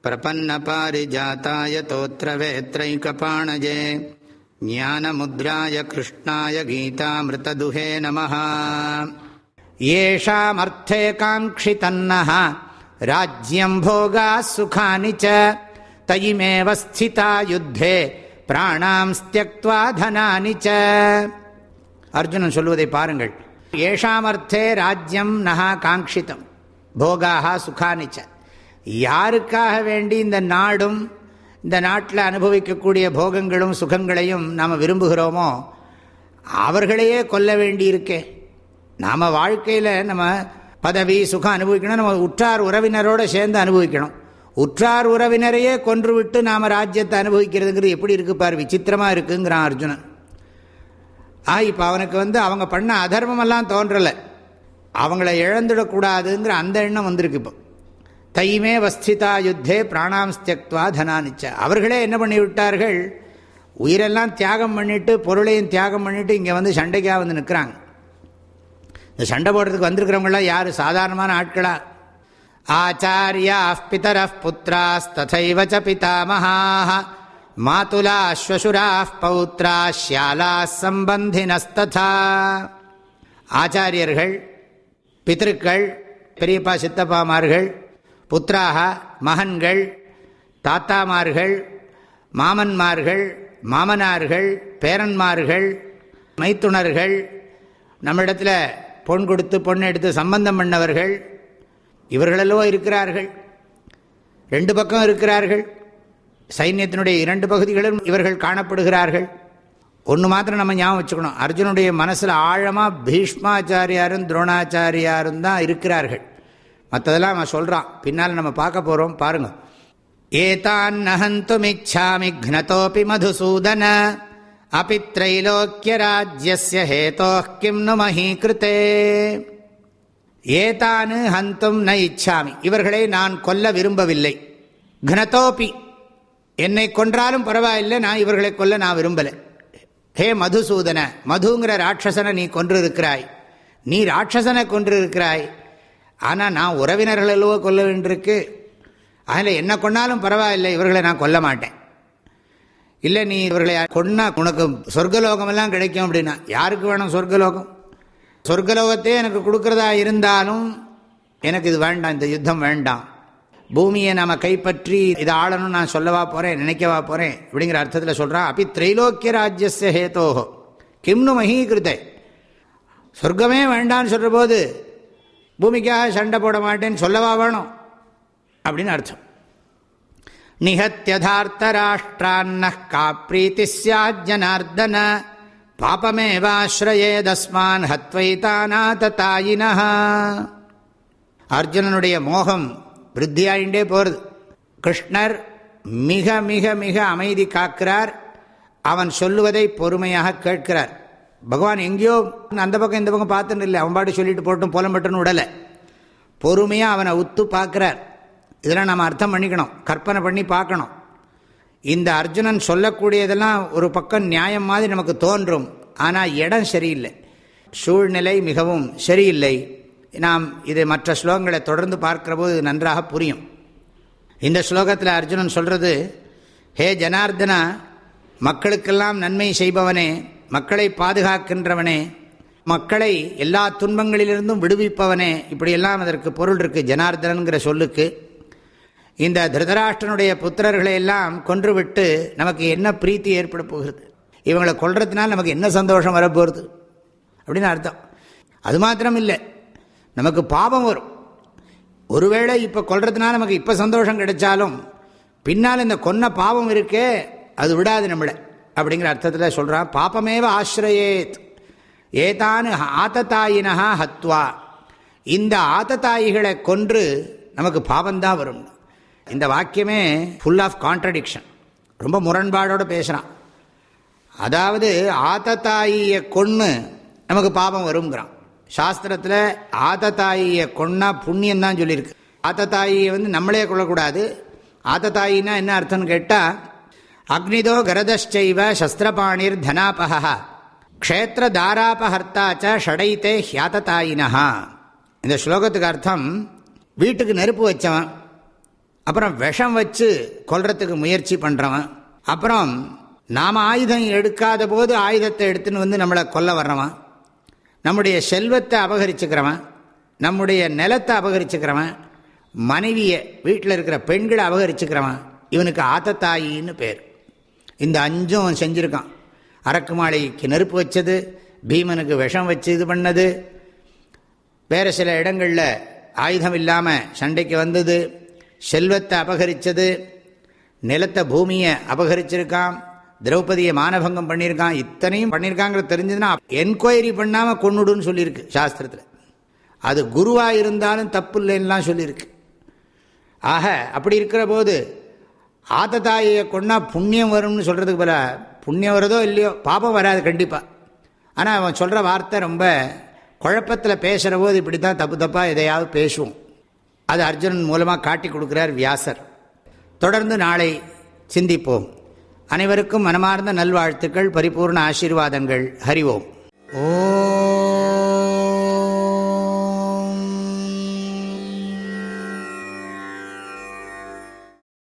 பிரபன்னபாரிஜாதாய தோத்ரவேத்ரைகபாணஜே ஞானமுத்ராய கிருஷ்ணாய கீதாமிருததுஹே நமஹ. யேஷாமர்த்தே காங்க்ஷிதன்னஹ ராஜ்யம் போகாः சுகானி ச தயிமேவ ஸ்திதா யுத்தே பிராணாம் ஸ்த்யக்த்வா தனானி ச. அர்ஜுனன் சொல்வதை பாருங்கள். ஏஷாமர்த்தே ராஜ்யம் நஹா காங்க்ஷிதம் போகாः சுகானி ச. யாருக்காக வேண்டி இந்த நாடும் இந்த நாட்டில் அனுபவிக்கக்கூடிய போகங்களும் சுகங்களையும் நாம் விரும்புகிறோமோ அவர்களையே கொல்ல வேண்டியிருக்கே. நாம் வாழ்க்கையில் நம்ம பதவி சுகம் அனுபவிக்கணும், நம்ம உற்றார் உறவினரோடு சேர்ந்து அனுபவிக்கணும். உற்றார் உறவினரையே கொன்றுவிட்டு நாம் ராஜ்யத்தை அனுபவிக்கிறதுங்கிறது எப்படி இருக்கு பார், விசித்திரமாக இருக்குங்கிறான் அர்ஜுனன். இப்போ அவனுக்கு அவங்க பண்ண அதர்மமெல்லாம் தோன்றலை, அவங்கள இழந்துடக்கூடாதுங்கிற அந்த எண்ணம் வந்திருக்கு. இப்போ தைமே வஸ்திதா யுத்தே பிராணாம் ஸ்த்யக்த்வா தனானிச்ச. அவர்களே என்ன பண்ணி விட்டார்கள், உயிரெல்லாம் தியாகம் பண்ணிவிட்டு பொருளையும் தியாகம் பண்ணிவிட்டு இங்கே சண்டைக்காக நிற்கிறாங்க. இந்த சண்டை போடுறதுக்கு வந்திருக்கிறவங்களாம் யார், சாதாரணமான ஆட்களா? ஆச்சாரியா பிதரः புத்ராஸ் ததைவ ச பிதாமகாः மாதுலா ஸ்வசுராः பௌத்ராः ஷ்யாலாः சம்பந்தினஸ்ததா. ஆச்சாரியர்கள், பிதர்கள், பெரியப்பா சித்தப்பாமார்கள், புத்திராக மகன்கள், தாத்தாமார்கள், மாமன்மார்கள், மாமனார்கள், பேரன்மார்கள், மைத்துணர்கள், நம்மிடத்தில் பொன் கொடுத்து பொண்ணு எடுத்து சம்பந்தம் பண்ணவர்கள், இவர்களெல்லாம் இருக்கிறார்கள். ரெண்டு பக்கம் இருக்கிறார்கள். சைன்யத்தினுடைய இரண்டு பகுதிகளும் இவர்கள் காணப்படுகிறார்கள். ஒன்று மாத்திரம் நம்ம ஞாபகம் வச்சுக்கணும், அர்ஜுனுடைய மனசில் ஆழமாக பீஷ்மாச்சாரியாரும் துரோணாச்சாரியாரும் தான் இருக்கிறார்கள். மற்றதெல்லாம் அவன் சொல்கிறான், பின்னால் நம்ம பார்க்க போகிறோம். பாருங்க. ஏதான் நஹந்துமிச்சாமி க்னதோபி மதுசூதன அபி த்ரைலோக்கிய ராஜ்யஸ்ய ஹேதோஹ் கிம் நு மஹீக்ருதே. ஏதான் ஹந்தும் ந இச்சாமி, இவர்களை நான் கொல்ல விரும்பவில்லை. க்னதோபி, என்னை கொன்றாலும் பரவாயில்லை, நான் இவர்களை கொல்ல நான் விரும்பலை. ஹே மதுசூதன, மதுங்கிற ராட்சசனை நீ கொன்று இருக்கிறாய், நீ ராட்சசனை கொன்று இருக்கிறாய். ஆனால் நான் உறவினர்களோ கொல்ல வேண்டியிருக்கு, அதில் என்ன கொன்னாலும் பரவாயில்லை, இவர்களை நான் கொல்ல மாட்டேன். இல்லை நீ இவர்களை கொன்னா உனக்கு சொர்க்கலோகமெல்லாம் கிடைக்கும் அப்படின்னா, யாருக்கு வேணும் சொர்க்கலோகம்? சொர்க்கலோகத்தையே எனக்கு கொடுக்குறதா இருந்தாலும் எனக்கு இது வேண்டாம், இந்த யுத்தம் வேண்டாம். பூமியை நம்ம கைப்பற்றி இதை ஆளணும் நான் சொல்லவா போகிறேன், நினைக்கவா போகிறேன் அப்படிங்கிற அர்த்தத்தில் சொல்கிறான். அப்படி திரைலோக்கிய ராஜ்யஸ்ய ஹேதோஹோ கிம்னு மஹீகிருதே. சொர்க்கமே வேண்டான்னு சொல்கிற போது பூமிக்காக சண்டை போட மாட்டேன்னு சொல்லவா வேணும் அப்படின்னு அர்த்தம். நிஹத்யதார்த்த ராஷ்டிரான்னஹ் கா ப்ரீதி ஸ்யாத் ஜனார்தன பாபமேவாஸ்ரயேதஸ்மான் ஹத்வைதாநாததாயினஹ. அர்ஜுனனுடைய மோகம் விருத்தியாயிண்டே போகிறது. கிருஷ்ணர் மிக மிக மிக அமைதி காக்கிறார். அவன் சொல்லுவதை பொறுமையாக கேட்கிறார். பகவான் எங்கேயோ அந்த பக்கம் இந்த பக்கம் பார்த்துன்னு இல்லை, அவன் பாட்டு சொல்லிட்டு போட்டும் புலம்பட்டுன்னு விடலை. பொறுமையாக அவனை உத்து பார்க்குறார். இதெல்லாம் நம்ம அர்த்தம் பண்ணிக்கணும், கற்பனை பண்ணி பார்க்கணும். இந்த அர்ஜுனன் சொல்லக்கூடியதெல்லாம் ஒரு பக்கம் நியாயம் மாதிரி நமக்கு தோன்றும், ஆனால் இடம் சரியில்லை, சூழ்நிலை மிகவும் சரியில்லை. நாம் இது மற்ற ஸ்லோகங்களை தொடர்ந்து பார்க்கிற போது நன்றாக புரியும். இந்த ஸ்லோகத்தில் அர்ஜுனன் சொல்கிறது, ஹே ஜனார்தனா, மக்களுக்கெல்லாம் நன்மை செய்பவனே, மக்களை பாதுகாக்கின்றவனே, மக்களை எல்லா துன்பங்களிலிருந்தும் விடுவிப்பவனே, இப்படியெல்லாம் அதற்கு பொருள் இருக்குது ஜனார்தனங்கிற சொல்லுக்கு. இந்த திருதராஷ்டிரனுடைய புத்திரர்களை எல்லாம் கொன்றுவிட்டு நமக்கு என்ன பிரீத்தி ஏற்பட போகிறது, இவங்களை கொல்றதுனால நமக்கு என்ன சந்தோஷம் வரப்போகிறது அப்படின்னு அர்த்தம். அது மாத்திரம் இல்லை, நமக்கு பாபம் வரும். ஒருவேளை இப்போ கொல்றதுனால நமக்கு இப்போ சந்தோஷம் கிடைச்சாலும் பின்னால் இந்த கொன்ன பாவம் இருக்கே அது விடாது நம்மளை அப்படிங்கிற அர்த்தத்தில் சொல்கிறான். பாபமேவ ஆசிரயேத் ஏதான் ஆததாயினஹா ஹத்வா. இந்த ஆததாயிகளை கொன்று நமக்கு பாபந்தான் வரும். இந்த வாக்கியமே ஃபுல் ஆஃப் கான்ட்ரடிக்ஷன், ரொம்ப முரண்பாடோடு பேசுகிறான். அதாவது ஆததாயியை கொன்று நமக்கு பாபம் வருங்கிறான். சாஸ்திரத்தில் ஆததாயியை கொன்னா புண்ணியந்தான் சொல்லியிருக்கு. ஆததாயியை நம்மளே கொள்ளக்கூடாது. ஆததாயின்னா என்ன அர்த்தம்னு கேட்டால், அக்னிதோ கரதச்சைவ சஸ்திரபாணிர் தனாபஹா க்ஷேத்திர தாராபஹர்த்தாச்ச ஷடைத்தே ஹியாததாயினஹா. இந்த ஸ்லோகத்துக்கு அர்த்தம், வீட்டுக்கு நெருப்பு வச்சவன், அப்புறம் விஷம் வச்சு கொல்றதுக்கு முயற்சி பண்ணுறவன், அப்புறம் நாம் ஆயுதம் எடுக்காத போது ஆயுதத்தை எடுத்துன்னு வந்து நம்மளை கொல்ல வர்றவன், நம்முடைய செல்வத்தை அபகரிச்சுக்கிறவன், நம்முடைய நிலத்தை அபகரிச்சுக்கிறவன், மனைவியை வீட்டில் இருக்கிற பெண்களை அபகரிச்சுக்கிறவன், இவனுக்கு ஆத்தத்தாயின்னு பேர். இந்த 5 செஞ்சுருக்கான். அரக்குமாளிக்கு நெருப்பு வச்சது, பீமனுக்கு விஷம் வச்சு இது பண்ணது, வேறு சில இடங்களில் ஆயுதம் இல்லாமல் சண்டைக்கு வந்தது, செல்வத்தை அபகரித்தது, நிலத்தை பூமியை அபகரிச்சிருக்கான், திரௌபதியை மானபங்கம் பண்ணியிருக்கான். இத்தனையும் பண்ணியிருக்காங்கிறது தெரிஞ்சதுன்னா என்கொயரி பண்ணாமல் கொன்னுடுன்னு சொல்லியிருக்கு சாஸ்திரத்தில். அது குருவாக இருந்தாலும் தப்பு இல்லைன்னெலாம் சொல்லியிருக்கு. ஆக அப்படி இருக்கிற போது ஆத்தத்தாயை கொண்டா புண்ணியம் வரும்னு சொல்கிறதுக்கு போல, புண்ணியம் வருதோ இல்லையோ பாபம் வராது கண்டிப்பாக. ஆனால் அவன் சொல்கிற வார்த்தை ரொம்ப குழப்பத்தில் பேசுகிற போது இப்படி தான் தப்பு தப்பாக எதையாவது பேசுவோம். அது அர்ஜுனன் மூலமாக காட்டி கொடுக்குறார் வியாசர். தொடர்ந்து நாளை சிந்திப்போம். அனைவருக்கும் மனமார்ந்த நல்வாழ்த்துக்கள், பரிபூர்ண ஆசீர்வாதங்கள். ஹரி ஓம். ஓம்